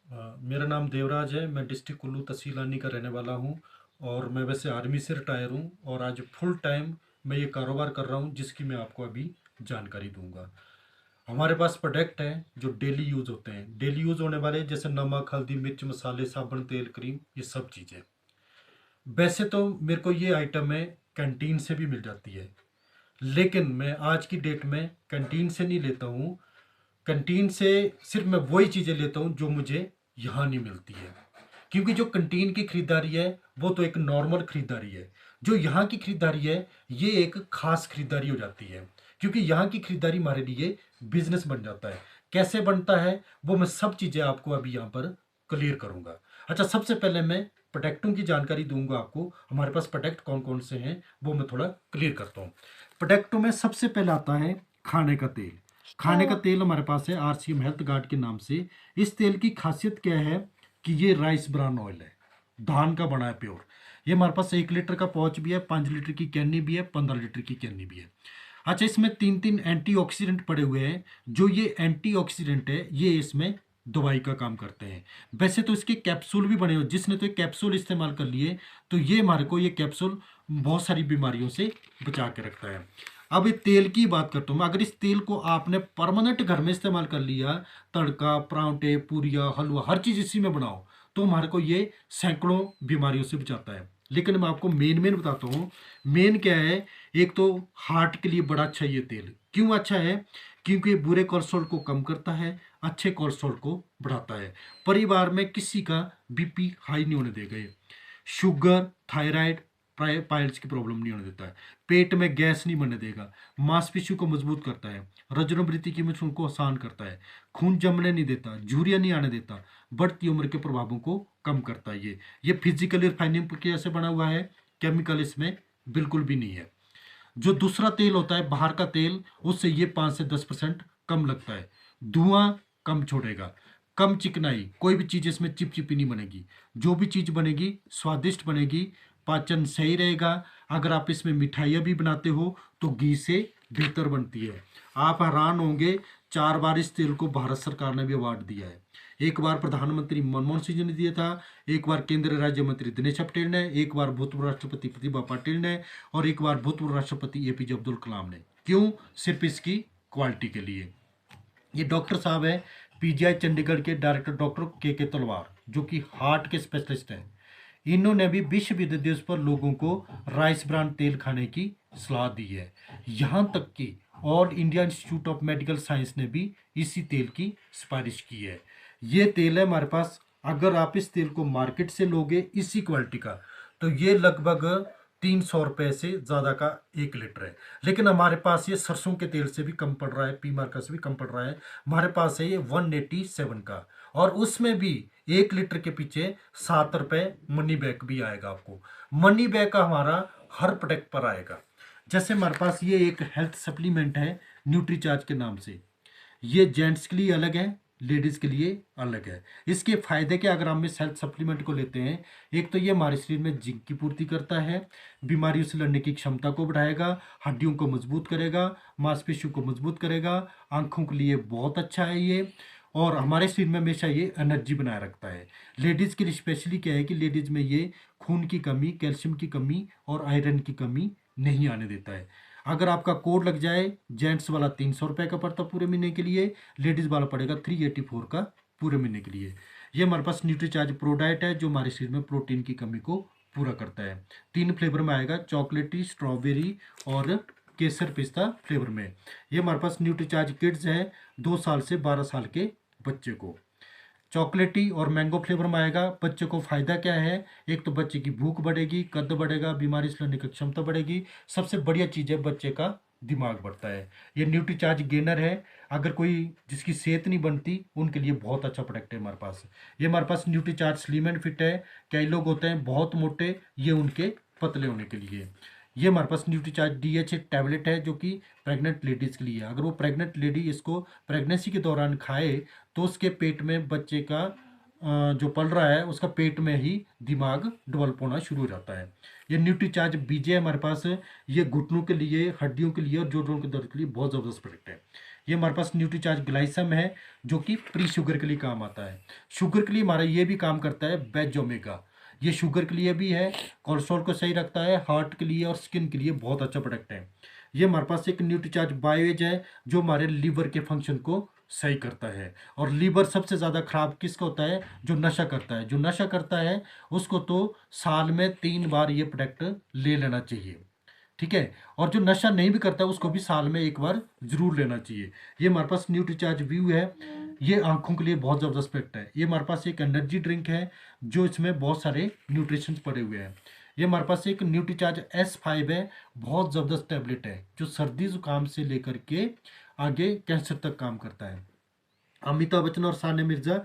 मेरा नाम देवराज है। मैं डिस्ट्रिक्ट कुल्लू तहसील आनी का रहने वाला हूँ और मैं वैसे आर्मी से रिटायर हूँ और आज फुल टाइम मैं ये कारोबार कर रहा हूँ जिसकी मैं आपको अभी जानकारी दूंगा। हमारे पास प्रोडक्ट हैं जो डेली यूज़ होते हैं, डेली यूज़ होने वाले जैसे नमक, हल्दी, मिर्च, मसाले, साबुन, तेल, क्रीम, ये सब चीज़ें। वैसे तो मेरे को ये आइटम है कैंटीन से भी मिल जाती है, लेकिन मैं आज की डेट में कैंटीन से नहीं लेता हूँ। कैंटीन से सिर्फ मैं वही चीज़ें लेता हूँ जो मुझे यहाँ नहीं मिलती है, क्योंकि जो कैंटीन की खरीदारी है वो तो एक नॉर्मल खरीदारी है। जो यहाँ की खरीदारी है ये एक खास खरीदारी हो जाती है, क्योंकि यहाँ की खरीदारी हमारे लिए बिजनेस बन जाता है। कैसे बनता है वो मैं सब चीज़ें आपको अभी यहाँ पर क्लियर करूँगा। अच्छा, सबसे पहले मैं प्रोडक्टों की जानकारी दूंगा आपको। हमारे पास प्रोडक्ट कौन कौन से हैं वो मैं थोड़ा क्लियर करता हूँ। प्रोडक्टों में सबसे पहले आता है खाने का तेल। खाने का तेल हमारे पास है आरसीएम हेल्थ गार्ड के नाम से। इस तेल की खासियत क्या है कि ये राइस ब्रान ऑयल है, धान का बना है प्योर। ये हमारे पास 1 लीटर का पाउच भी है, 5 लीटर की कैनी भी है, 15 लीटर की कैनी भी है। अच्छा, इसमें तीन तीन एंटीऑक्सीडेंट पड़े हुए हैं। जो ये एंटीऑक्सीडेंट है ये इसमें दवाई का काम करते हैं। वैसे तो इसके कैप्सूल भी बने हुए, जिसने तो ये कैप्सूल इस्तेमाल कर लिए तो ये हमारे को ये कैप्सूल बहुत सारी बीमारियों से बचा के रखता है। अब ये तेल की बात करता हूँ मैं। अगर इस तेल को आपने परमानेंट घर में इस्तेमाल कर लिया, तड़का, परांठे, पूरिया, हलवा, हर चीज़ इसी में बनाओ, तो हमारे को ये सैकड़ों बीमारियों से बचाता है। लेकिन मैं आपको मेन मेन बताता हूँ। मेन क्या है, एक तो हार्ट के लिए बड़ा अच्छा ये तेल। क्यों अच्छा है? क्योंकि ये बुरे कोलेस्ट्रॉल को कम करता है, अच्छे कोलेस्ट्रॉल को बढ़ाता है। परिवार में किसी का बीपी हाई नहीं होने देगा ये। शुगर, थायराइड, पाइल्स की प्रॉब्लम नहीं होने देता है। पेट में गैस नहीं बनने देगा। मांसपेशियों को मजबूत करता है। रजोनवृत्ति की मिश्रण को आसान करता है। खून जमने नहीं देता, झुर्रियाँ नहीं आने देता। बढ़ती उम्र के प्रभावों को कम करता है ये फिजिकली रिफाइनिंग प्रक्रिया से बना हुआ है। केमिकल इसमें बिल्कुल भी नहीं है। जो दूसरा तेल होता है बाहर का तेल, उससे ये 5 से 10% कम लगता है। धुआं कम छोड़ेगा, कम चिकनाई, कोई भी चीज़ इसमें चिपचिपी नहीं बनेगी। जो भी चीज़ बनेगी स्वादिष्ट बनेगी, पाचन सही रहेगा। अगर आप इसमें मिठाइयाँ भी बनाते हो तो घी से बेहतर बनती है। आप हैरान होंगे, 4 बार इस तेल को भारत सरकार ने भी अवार्ड दिया है। एक बार प्रधानमंत्री मनमोहन सिंह जी ने दिया था, एक बार केंद्रीय राज्य मंत्री दिनेश पटेल ने, एक बार भूतपूर्व राष्ट्रपति प्रतिभा पाटिल ने, और एक बार भूतपूर्व राष्ट्रपति एपीजे अब्दुल कलाम ने। क्यों? सिर्फ इसकी क्वालिटी के लिए। ये डॉक्टर साहब है पीजीआई चंडीगढ़ के डायरेक्टर डॉक्टर के तलवार, जो कि हार्ट के स्पेशलिस्ट हैं। इन्होंने भी विश्व विद्युत दिवस पर लोगों को राइस ब्रांड तेल खाने की सलाह दी है। यहाँ तक कि all India institute of medical science ने भी इसी तेल की सिफारिश की है। ये तेल है हमारे पास। अगर आप इस तेल को मार्केट से लोगे इसी क्वालिटी का, तो ये लगभग 300 रुपये से ज़्यादा का 1 लीटर है। लेकिन हमारे पास ये सरसों के तेल से भी कम पड़ रहा है, पी मार्का से भी कम पड़ रहा है। हमारे पास है ये 187 का, और उसमें भी 1 लीटर के पीछे 7 रुपये मनी बैक भी आएगा आपको। मनी बैक का हमारा हर प्रोडक्ट पर आएगा। जैसे हमारे पास ये एक हेल्थ सप्लीमेंट है न्यूट्रीचार्ज के नाम से। ये जेंट्स के लिए अलग है, लेडीज़ के लिए अलग है। इसके फायदे क्या, अगर हम इस हेल्थ सप्लीमेंट को लेते हैं, एक तो ये हमारे शरीर में जिंक की पूर्ति करता है, बीमारियों से लड़ने की क्षमता को बढ़ाएगा, हड्डियों को मजबूत करेगा, मांसपेशियों को मजबूत करेगा, आंखों के लिए बहुत अच्छा है ये, और हमारे शरीर में हमेशा ये एनर्जी बनाए रखता है। लेडीज़ के लिए स्पेशली क्या है कि लेडीज़ में ये खून की कमी, कैल्शियम की कमी और आयरन की कमी नहीं आने देता है। अगर आपका कोड लग जाए, जेंट्स वाला 300 रुपये का पड़ता पूरे महीने के लिए, लेडीज़ वाला पड़ेगा 384 का पूरे महीने के लिए। ये हमारे पास न्यूट्रीचार्ज प्रो डाइट है जो हमारे शरीर में प्रोटीन की कमी को पूरा करता है। 3 फ्लेवर में आएगा, चॉकलेटी, स्ट्रॉबेरी और केसर पिस्ता फ्लेवर में। ये हमारे पास न्यूट्रीचार्ज किड्स है, 2 साल से 12 साल के बच्चे को। चॉकलेटी और मैंगो फ्लेवर में आएगा। बच्चे को फ़ायदा क्या है, एक तो बच्चे की भूख बढ़ेगी, कद बढ़ेगा, बीमारी से लड़ने की क्षमता बढ़ेगी। सबसे बढ़िया चीज़ है, बच्चे का दिमाग बढ़ता है। ये न्यूट्रीचार्ज गेनर है। अगर कोई जिसकी सेहत नहीं बनती उनके लिए बहुत अच्छा प्रोडक्ट है हमारे पास। ये हमारे पास न्यूट्रीचार्ज स्लिम एंड फिट है। कई लोग होते हैं बहुत मोटे, ये उनके पतले होने के लिए। ये हमारे पास न्यूट्रीचार्ज डीएच टैबलेट है जो कि प्रेग्नेंट लेडीज़ के लिए है। अगर वो प्रेग्नेंट लेडी इसको प्रेगनेंसी के दौरान खाए तो उसके पेट में बच्चे का जो पल रहा है उसका पेट में ही दिमाग डेवलप होना शुरू हो जाता है। ये न्यूट्रीचार्ज बीजे हमारे पास, ये घुटनों के लिए, हड्डियों के लिए और जोड़ों के दर्द के लिए बहुत ज़बरदस्त प्रोडक्ट है। ये हमारे पास न्यूट्रीचार्ज ग्लाइसम है जो कि प्री शुगर के लिए काम आता है। शुगर के लिए हमारा ये भी काम करता है बेज ओमेगा, ये शुगर के लिए भी है, कोलेस्ट्रॉल को सही रखता है, हार्ट के लिए और स्किन के लिए बहुत अच्छा प्रोडक्ट है। ये हमारे पास एक न्यूट्रीचार्ज बायोएज है जो हमारे लीवर के फंक्शन को सही करता है। और लीवर सबसे ज़्यादा खराब किसका होता है? जो नशा करता है। जो नशा करता है उसको तो साल में 3 बार ये प्रोडक्ट ले लेना चाहिए, ठीक है। और जो नशा नहीं भी करता उसको भी साल में 1 बार जरूर लेना चाहिए। ये हमारे पास न्यूट्रीचार्ज व्यू है, ये आंखों के लिए बहुत ज़बरदस्त प्रोडक्ट है। ये हमारे पास एक एनर्जी ड्रिंक है जो इसमें बहुत सारे न्यूट्रिशन पड़े हुए हैं। ये हमारे पास एक न्यूट्रीचार्ज S5 है, बहुत ज़बरदस्त टैबलेट है जो सर्दी जुकाम से लेकर के आगे कैंसर तक काम करता है। अमिताभ बच्चन और सानिया मिर्जा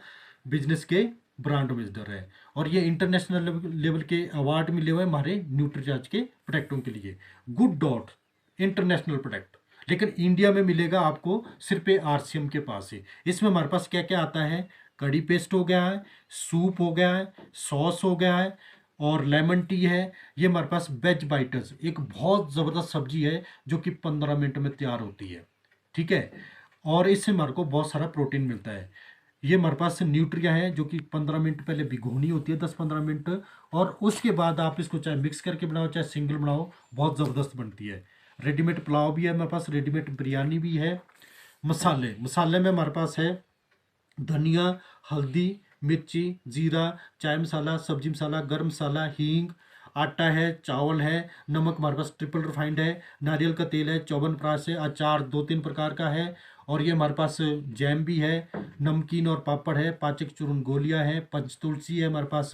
बिजनेस के ब्रांड एम्बेसडर है और ये इंटरनेशनल लेवल के अवार्ड मिले हुए हमारे न्यूट्रीचार्ज के प्रोडक्टों के लिए। गुड डॉट इंटरनेशनल प्रोडक्ट, लेकिन इंडिया में मिलेगा आपको सिर्फ RCM के पास ही। इसमें हमारे पास क्या क्या आता है? कड़ी पेस्ट हो गया है, सूप हो गया है, सॉस हो गया है और लेमन टी है। ये हमारे पास वेज बाइटर्स, एक बहुत ज़बरदस्त सब्जी है जो कि 15 मिनट में तैयार होती है, ठीक है। और इससे हमारे को बहुत सारा प्रोटीन मिलता है। ये हमारे पास न्यूट्रिया है जो कि 15 मिनट पहले भिगोनी होती है, 10-15 मिनट, और उसके बाद आप इसको चाहे मिक्स करके बनाओ चाहे सिंगल बनाओ, बहुत ज़बरदस्त बनती है। रेडीमेड पुलाव भी है हमारे पास, रेडीमेड बिरयानी भी है। मसाले, मसाले में हमारे पास है धनिया, हल्दी, मिर्ची, जीरा, चाय मसाला, सब्जी मसाला, गरम मसाला, हींग, आटा है, चावल है, नमक हमारे पास ट्रिपल रिफाइंड है, नारियल का तेल है, च्यवनप्राश है, अचार 2-3 प्रकार का है, और ये हमारे पास जैम भी है, नमकीन और पापड़ है, पाचक चूर्ण गोलियां हैं, पंचतुलसी है हमारे पास,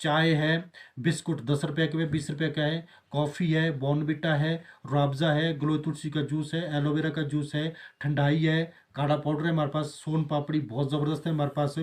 चाय है, बिस्कुट 10 रुपये के 20 रुपये का है, कॉफ़ी है, बॉर्नविटा है, रुअफ़ज़ा है, ग्लो तुलसी का जूस है, एलोवेरा का जूस है, ठंडाई है, काढ़ा पाउडर है हमारे पास, सोन पापड़ी बहुत ज़बरदस्त है हमारे पास,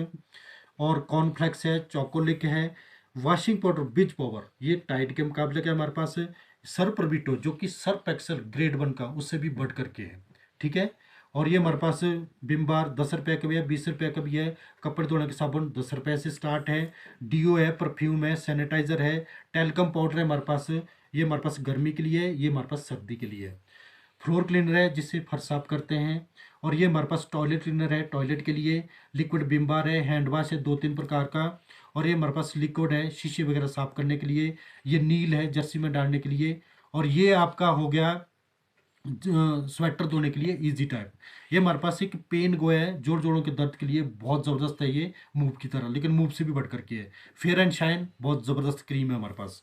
और कॉर्नफ्लेक्स है, चॉकोलिक है, वॉशिंग पाउडर बिज पावर ये टाइड के मुकाबले का हमारे पास है, सर्परबिटो जो कि सर्फ एक्सेल ग्रेड 1 का उससे भी बढ़ करके है, ठीक है। और ये हमारे पास विम बार 10 रुपये का भी है, 20 रुपये का भी है, कपड़े धोने के साबुन 10 रुपये से स्टार्ट है, डीओ है, परफ्यूम है, सैनिटाइजर है, टेलकम पाउडर है हमारे पास, ये हमारे पास गर्मी के लिए है, ये हमारे पास सर्दी के लिए है, फ्लोर क्लीनर है जिससे फर्श साफ करते हैं, और ये हमारे पास टॉयलेट क्लीनर है टॉयलेट के लिए, लिक्विड विम बार है, हैंड वॉश है 2-3 प्रकार का, और ये हमारे पास लिक्विड है शीशे वगैरह साफ करने के लिए, ये नील है जर्सी में डालने के लिए, और ये आपका हो गया स्वेटर धोने के लिए इजी टाइप। ये हमारे पास एक पेन गोया है, जोड़ जोड़ों के दर्द के लिए बहुत ज़बरदस्त है, ये मूव की तरह लेकिन मूव से भी बढ़ करके है। फेयर एंड शाइन बहुत ज़बरदस्त क्रीम है हमारे पास।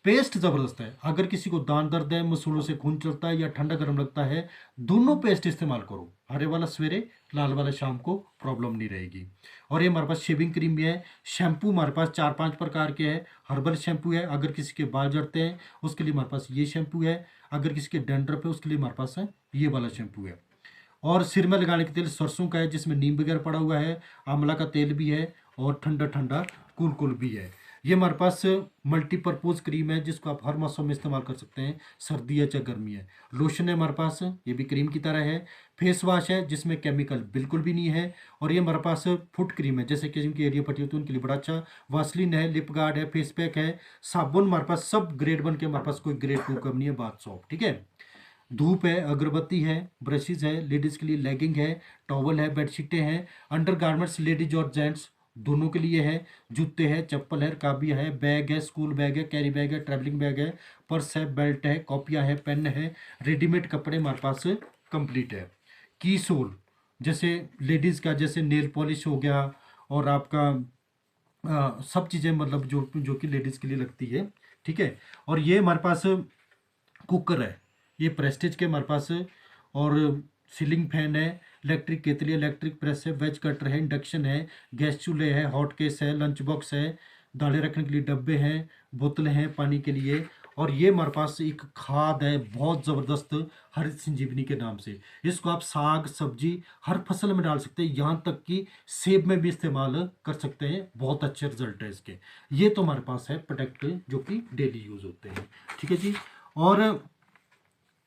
पेस्ट ज़बरदस्त है, अगर किसी को दांत दर्द है, मसूड़ों से खून चलता है या ठंडा गर्म लगता है, दोनों पेस्ट इस्तेमाल करो, हरे वाला सवेरे, लाल वाला शाम को, प्रॉब्लम नहीं रहेगी। और ये हमारे पास शेविंग क्रीम भी है। शैम्पू हमारे पास 4-5 प्रकार के हैं। हर्बल शैम्पू है, अगर किसी के बाल झड़ते हैं उसके लिए हमारे पास ये शैम्पू है, अगर किसी के डैंड्रफ है उसके लिए हमारे पास है ये वाला शैम्पू है। और सिर में लगाने का तेल सरसों का है जिसमें नीम वगैरह पड़ा हुआ है, आंवला का तेल भी है, और ठंडा ठंडा कूल कूल भी है। ये हमारे पास मल्टीपर्पज़ क्रीम है जिसको आप हर मौसम में इस्तेमाल कर सकते हैं, सर्दी है चाहे गर्मी है। लोशन है हमारे पास, ये भी क्रीम की तरह है। फेस वॉश है जिसमें केमिकल बिल्कुल भी नहीं है। और ये हमारे पास फुट क्रीम है, जैसे कि जिनकी एरिया फटी होती है उनके लिए बड़ा अच्छा। वासलिन है, लिप गार्ड है, फेस पैक है, साबुन हमारे पास सब ग्रेड 1 के, हमारे पास कोई ग्रेड 2 कम नहीं है, बाथ सॉप, ठीक है। धूप है, अगरबत्ती है, ब्रशेज है, लेडीज़ के लिए लेगिंग है, टॉवल है, बेडशीटें हैं, अंडर गारमेंट्स लेडीज और जेंट्स दोनों के लिए है, जूते हैं, चप्पल है, रकाबिया है, बैग है, स्कूल बैग है, कैरी बैग है, ट्रैवलिंग बैग है, पर्स है, बेल्ट है, कॉपियाँ है, पेन है, रेडीमेड कपड़े हमारे पास कंप्लीट है। की सोल जैसे लेडीज़ का जैसे नेल पॉलिश हो गया, और आपका सब चीज़ें मतलब जो जो कि लेडीज़ के लिए लगती है, ठीक है। और ये हमारे पास कुकर है, ये प्रेस्टीज के हमारे पास, और सीलिंग फैन है, इलेक्ट्रिक केतली, इलेक्ट्रिक प्रेस है, वेज कटर है, इंडक्शन है, गैस चूल्हे है, हॉट केस है, लंच बॉक्स है, दालें रखने के लिए डब्बे हैं, बोतलें हैं पानी के लिए। और ये हमारे पास एक खाद है बहुत ज़बरदस्त, हरित संजीवनी के नाम से। इसको आप साग सब्जी हर फसल में डाल सकते हैं, यहाँ तक कि सेब में भी इस्तेमाल कर सकते हैं, बहुत अच्छे रिजल्ट है इसके। ये तो हमारे पास है प्रोडक्ट जो कि डेली यूज़ होते हैं, ठीक है जी। और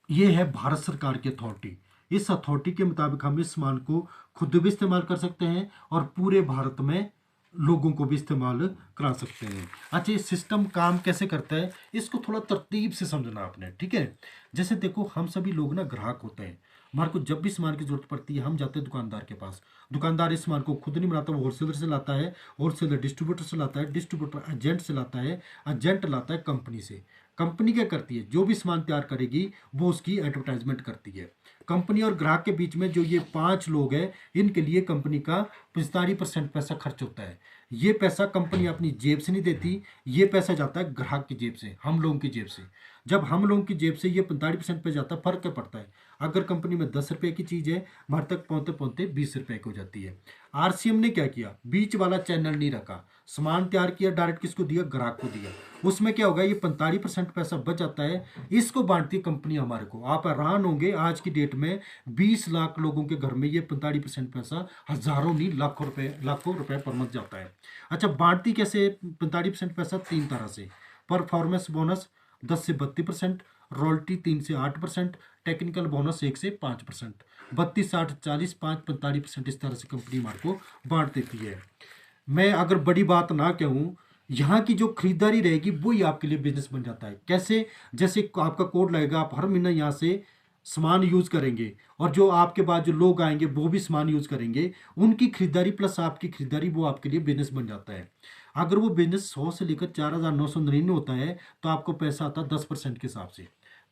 ये है भारत सरकार की अथॉरिटी, इस अथॉरिटी के मुताबिक हम इस सामान को खुद भी इस्तेमाल कर सकते हैं और पूरे भारत में लोगों को भी इस्तेमाल करा सकते हैं। अच्छा, ये सिस्टम काम कैसे करता है इसको थोड़ा तरतीब से समझना आपने, ठीक है। जैसे देखो, हम सभी लोग ना ग्राहक होते हैं, हमारे को जब भी सामान की जरूरत पड़ती है हम जाते हैं दुकानदार के पास। दुकानदार इस सामान को खुद नहीं बनाता, वो होलसेलर से लाता है, होलसेलर डिस्ट्रीब्यूटर से लाता है, डिस्ट्रीब्यूटर एजेंट से लाता है, एजेंट लाता है कंपनी से। कंपनी क्या करती है, जो भी सामान तैयार करेगी वो उसकी एडवर्टाइजमेंट करती है। कंपनी और ग्राहक के बीच में जो ये 5 लोग हैं, इनके लिए कंपनी का 45% पैसा खर्च होता है। ये पैसा कंपनी अपनी जेब से नहीं देती, ये पैसा जाता है ग्राहक की जेब से, हम लोगों की जेब से। जब हम लोगों की जेब से ये 45% पे जाता है, फर्क क्या पड़ता है? अगर कंपनी में 10 रुपए की चीज़ है, हमारे तक पहुँचते पहुँचते 20 रुपए की हो जाती है। आरसीएम ने क्या किया, बीच वाला चैनल नहीं रखा, सामान तैयार किया, डायरेक्ट किसको दिया, ग्राहक को दिया। उसमें क्या होगा, ये 45% पैसा बच जाता है, इसको बांटती है कंपनी हमारे को। आप हैरान होंगे, आज की डेट में 20 लाख लोगों के घर में ये 45% पैसा हजारों नहीं लाखों रुपए पर मंथ जाता है। अच्छा, बांटती कैसे 45% पैसा? 3 तरह से। परफॉर्मेंस बोनस 10 से 32%, रॉयल्टी 3 से 8%, टेक्निकल बोनस 1 से 5%। 32, 60, 40, 5, 45% इस तरह से कंपनी हमारे को बांट देती है। मैं अगर बड़ी बात ना कहूँ, यहाँ की जो खरीदारी रहेगी वही आपके लिए बिजनेस बन जाता है। कैसे? जैसे आपका कोड लगेगा, आप हर महीना यहाँ से सामान यूज करेंगे, और जो आपके बाद जो लोग आएंगे वो भी सामान यूज करेंगे, उनकी खरीदारी प्लस आपकी खरीदारी, वो आपके लिए बिजनेस बन जाता है। अगर वो बिजनेस 100 से लेकर 4,999 होता है तो आपको पैसा आता है 10% के हिसाब से।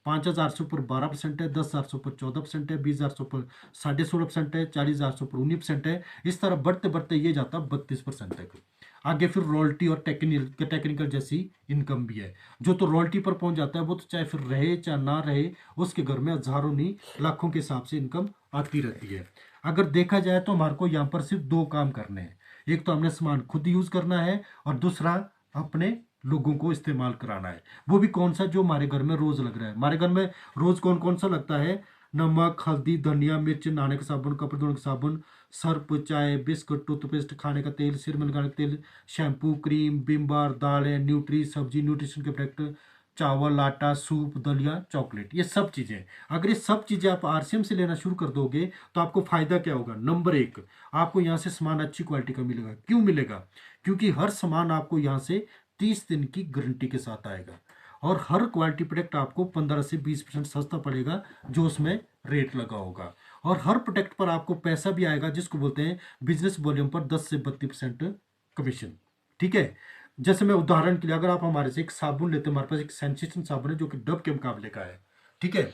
5,400 पर 12% है, 10,400 पर 14% है, 20,400 पर 16.5% है, 40,400 पर 19% है। इस तरह बढ़ते बढ़ते ये जाता है 32% तक। आगे फिर रॉयल्टी और टेक्निकल जैसी इनकम भी है। जो तो रॉयल्टी पर पहुंच जाता है वो तो चाहे फिर रहे चाहे ना रहे, उसके घर में हजारों नहीं लाखों के हिसाब से इनकम आती रहती है। अगर देखा जाए तो हमारे को यहाँ पर सिर्फ 2 काम करने हैं। एक तो हमने सामान खुद यूज करना है, और दूसरा अपने लोगों को इस्तेमाल कराना है। वो भी कौन सा, जो हमारे घर में रोज लग रहा है। हमारे घर में रोज कौन कौन सा लगता है? नमक, हल्दी, धनिया, मिर्च, नहाने का साबुन, कपड़े धोने का साबुन, सर्फ, चाय, बिस्कुट, टूथपेस्ट, खाने का तेल, सिर में लगाने का तेल, शैम्पू, क्रीम, विम बार, दालें, न्यूट्री, सब्जी, न्यूट्रिशन के प्रोडक्ट, चावल, आटा, सूप, दलिया, चॉकलेट, ये सब चीज़ें। अगर ये सब चीज़ें आप आरसीएम से लेना शुरू कर दोगे तो आपको फायदा क्या होगा? नंबर 1, आपको यहाँ से सामान अच्छी क्वालिटी का मिलेगा। क्यों मिलेगा? क्योंकि हर सामान आपको यहाँ से 30 दिन की गारंटी के साथ आएगा, और हर क्वालिटी प्रोडक्ट आपको 15 से 20% सस्ता पड़ेगा जो उसमें रेट लगा होगा। और हर प्रोडक्ट पर आपको पैसा भी आएगा, जिसको बोलते हैं बिजनेस वॉल्यूम पर 10 से 32% कमीशन। ठीक है? जैसे मैं उदाहरण के लिए, अगर आप हमारे से एक साबुन लेते हैं, हमारे पास एक सेंसेशन साबुन है जो कि डब के मुकाबले का है। ठीक है?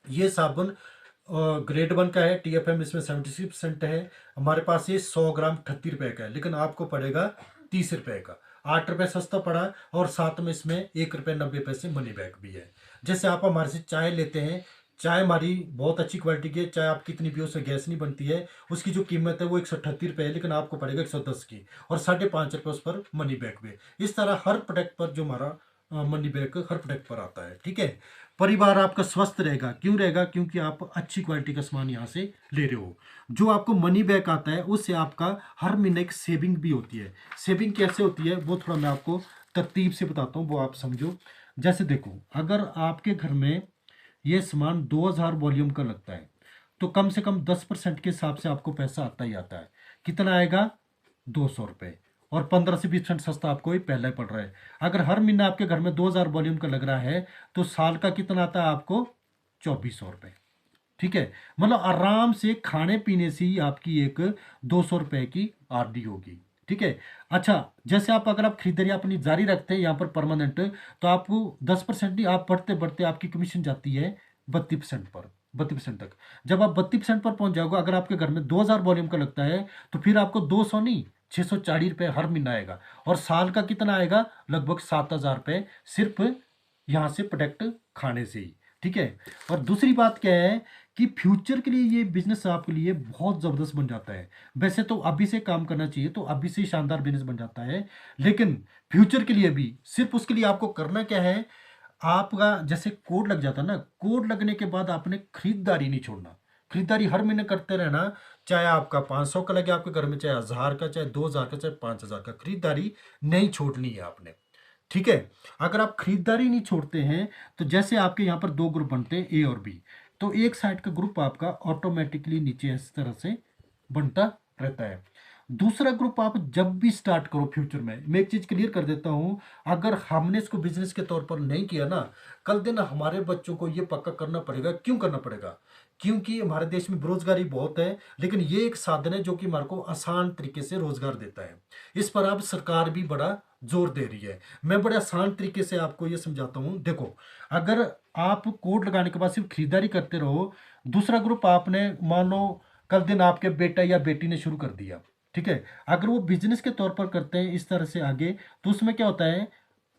ये साबुन ग्रेड 1 का है, TFM इसमें 76% है। हमारे पास ये 100 ग्राम 38 रुपए का है, लेकिन आपको पड़ेगा 30 रुपए का। 8 रुपए सस्ता पड़ा, और साथ में इसमें 1 रुपये 90 पैसे मनी बैक भी है। जैसे आप हमारे से चाय लेते हैं, चाय हमारी बहुत अच्छी क्वालिटी की है, चाय आप कितनी पियो उससे गैस नहीं बनती है। उसकी जो कीमत है वो 138 रुपये है, लेकिन आपको पड़ेगा 110 की, और 5.5 रुपये उस पर मनी बैक भी। इस तरह हर प्रोडक्ट पर जो हमारा मनी बैक हर प्रोडक्ट पर आता है। ठीक है? परिवार आपका स्वस्थ रहेगा। क्यों रहेगा? क्योंकि आप अच्छी क्वालिटी का सामान यहाँ से ले रहे हो। जो आपको मनी बैक आता है उससे आपका हर महीने एक सेविंग भी होती है। सेविंग कैसे होती है वो थोड़ा मैं आपको तरतीब से बताता हूँ, वो आप समझो। जैसे देखो, अगर आपके घर में ये सामान 2,000 वॉल्यूम का लगता है तो कम से कम 10% के हिसाब से आपको पैसा आता ही आता है। कितना आएगा? 200 रुपये। और 15 से 20% सस्ता आपको ही पहले पड़ रहा है। अगर हर महीना आपके घर में 2,000 वॉल्यूम का लग रहा है तो साल का कितना आता है आपको? 2,400 रुपये। ठीक है? मतलब आराम से खाने पीने से ही आपकी एक 200 रुपये की आरडी होगी। ठीक है? अच्छा, जैसे आप अगर आप खरीदारी अपनी जारी रखते हैं यहाँ पर परमानेंट, तो आपको 10% नहीं, आप बढ़ते बढ़ते आपकी कमीशन जाती है 32% पर, 32% तक। जब आप 32% पर पहुंच जाओगे, अगर आपके घर में 2,000 वॉल्यूम का लगता है तो फिर आपको 200 नहीं, 640 रुपये हर महीना आएगा। और साल का कितना आएगा? लगभग 7,000 रुपये, सिर्फ यहाँ से प्रोडक्ट खाने से ही। ठीक है? और दूसरी बात क्या है कि फ्यूचर के लिए ये बिजनेस आपके लिए बहुत ज़बरदस्त बन जाता है। वैसे तो अभी से काम करना चाहिए, तो अभी से शानदार बिजनेस बन जाता है, लेकिन फ्यूचर के लिए भी सिर्फ उसके लिए आपको करना क्या है, आपका जैसे कोड लग जाता है ना, कोड लगने के बाद आपने खरीदारी नहीं छोड़ना। खरीदारी हर महीने करते रहना, चाहे आपका 500 का लगे आपके घर में, चाहे 1,000 का, चाहे 2,000 का, चाहे 5,000 का, खरीदारी नहीं छोड़नी है आपने। ठीक है? अगर आप खरीदारी नहीं छोड़ते हैं तो जैसे आपके यहाँ पर 2 ग्रुप बनते हैं, ए और बी, तो एक साइड का ग्रुप आपका ऑटोमेटिकली नीचे इस तरह से बनता रहता है। दूसरा ग्रुप आप जब भी स्टार्ट करो फ्यूचर में, मैं एक चीज क्लियर कर देता हूं, अगर हमने इसको बिजनेस के तौर पर नहीं किया ना, कल दिन हमारे बच्चों को ये पक्का करना पड़ेगा। क्यों करना पड़ेगा? क्योंकि हमारे देश में बेरोजगारी बहुत है, लेकिन ये एक साधन है जो कि हमारे को आसान तरीके से रोजगार देता है। इस पर अब सरकार भी बड़ा जोर दे रही है। मैं बड़े आसान तरीके से आपको ये समझाता हूँ। देखो, अगर आप कोड लगाने के बाद सिर्फ खरीदारी करते रहो, दूसरा ग्रुप आपने मान लो कल दिन आपके बेटा या बेटी ने शुरू कर दिया, ठीक है, अगर वो बिजनेस के तौर पर करते हैं इस तरह से आगे, तो उसमें क्या होता है,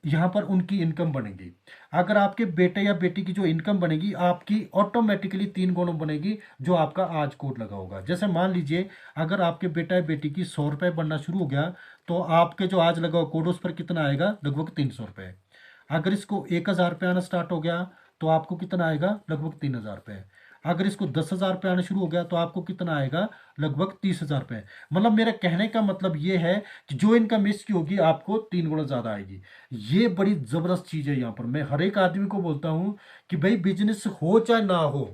यहाँ पर उनकी इनकम बनेगी। अगर आपके बेटे या बेटी की जो इनकम बनेगी, आपकी ऑटोमेटिकली 3 गुना बनेगी जो आपका आज कोड लगा होगा। जैसे मान लीजिए, अगर आपके बेटा या बेटी की 100 रुपये बनना शुरू हो गया, तो आपके जो आज लगा हुआ कोड उस पर कितना आएगा, लगभग 300 रुपये। अगर इसको 1,000 रुपये आना स्टार्ट हो गया, तो आपको कितना आएगा, लगभग 3,000 रुपये। अगर इसको 10,000 रुपये आने शुरू हो गया, तो आपको कितना आएगा, लगभग 30,000 रुपये। मतलब मेरा कहने का मतलब ये है कि जो इनकम इसकी होगी, आपको 3 गुना ज़्यादा आएगी। ये बड़ी ज़बरदस्त चीज़ है। यहाँ पर मैं हर एक आदमी को बोलता हूँ कि भाई बिजनेस हो चाहे ना हो,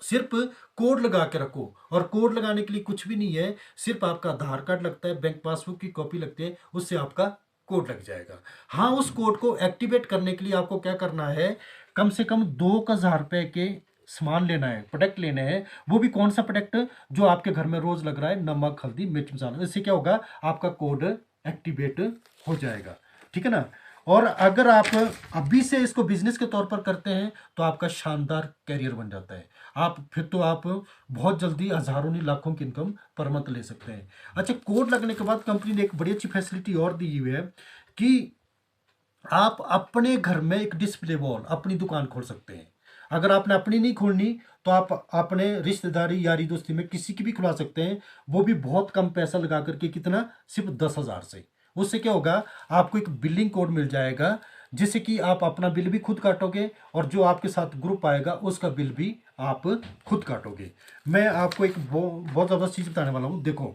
सिर्फ कोड लगा के रखो। और कोड लगाने के लिए कुछ भी नहीं है, सिर्फ आपका आधार कार्ड लगता है, बैंक पासबुक की कॉपी लगती है, उससे आपका कोड लग जाएगा। हाँ, उस कोड को एक्टिवेट करने के लिए आपको क्या करना है, कम से कम 2,000 रुपये के सामान लेना है, प्रोडक्ट लेने हैं। वो भी कौन सा प्रोडक्ट, जो आपके घर में रोज लग रहा है, नमक, हल्दी, मिर्च मसाला। इससे क्या होगा, आपका कोड एक्टिवेट हो जाएगा, ठीक है ना। और अगर आप अभी से इसको बिजनेस के तौर पर करते हैं, तो आपका शानदार कैरियर बन जाता है। फिर तो आप बहुत जल्दी हजारों नहीं लाखों की इनकम पर मंथ ले सकते हैं। अच्छा, कोड लगने के बाद कंपनी ने एक बड़ी अच्छी फैसिलिटी और दी हुई है कि आप अपने घर में एक डिस्प्ले वॉल अपनी दुकान खोल सकते हैं। अगर आपने अपनी नहीं खोलनी, तो आप अपने रिश्तेदारी यारी दोस्ती में किसी की भी खुला सकते हैं। वो भी बहुत कम पैसा लगा करके, कितना, सिर्फ 10,000 से। उससे क्या होगा, आपको एक बिलिंग कोड मिल जाएगा, जिससे कि आप अपना बिल भी खुद काटोगे, और जो आपके साथ ग्रुप आएगा उसका बिल भी आप खुद काटोगे। मैं आपको एक बहुत ज़बरदस्त चीज़ बताने वाला हूँ। देखो,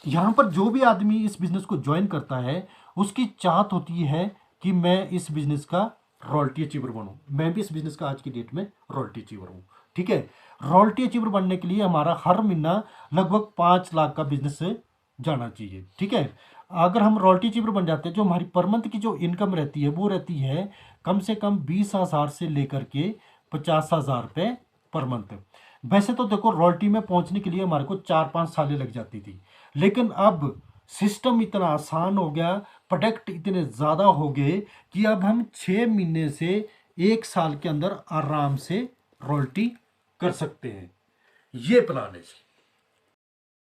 यहाँ पर जो भी आदमी इस बिजनेस को ज्वाइन करता है, उसकी चाहत होती है कि मैं इस बिजनेस का रॉयल्टी अचीवर बनूं। मैं भी इस बिजनेस का आज की डेट में रॉयल्टी अचीवर हूँ, ठीक है। रॉयल्टी अचीवर बनने के लिए हमारा हर महीना लगभग 5 लाख का बिजनेस से जाना चाहिए, ठीक है। अगर हम रॉयल्टी अचीवर बन जाते हैं, जो हमारी पर मंथ की जो इनकम रहती है, वो रहती है कम से कम 20,000 से लेकर के 50,000 रुपये पर मंथ। वैसे तो देखो, रॉयल्टी में पहुंचने के लिए हमारे को 4-5 सालें लग जाती थी, लेकिन अब सिस्टम इतना आसान हो गया, प्रोडक्ट इतने ज़्यादा हो गए कि अब हम 6 महीने से 1 साल के अंदर आराम से रॉयल्टी कर सकते हैं। ये प्लान है।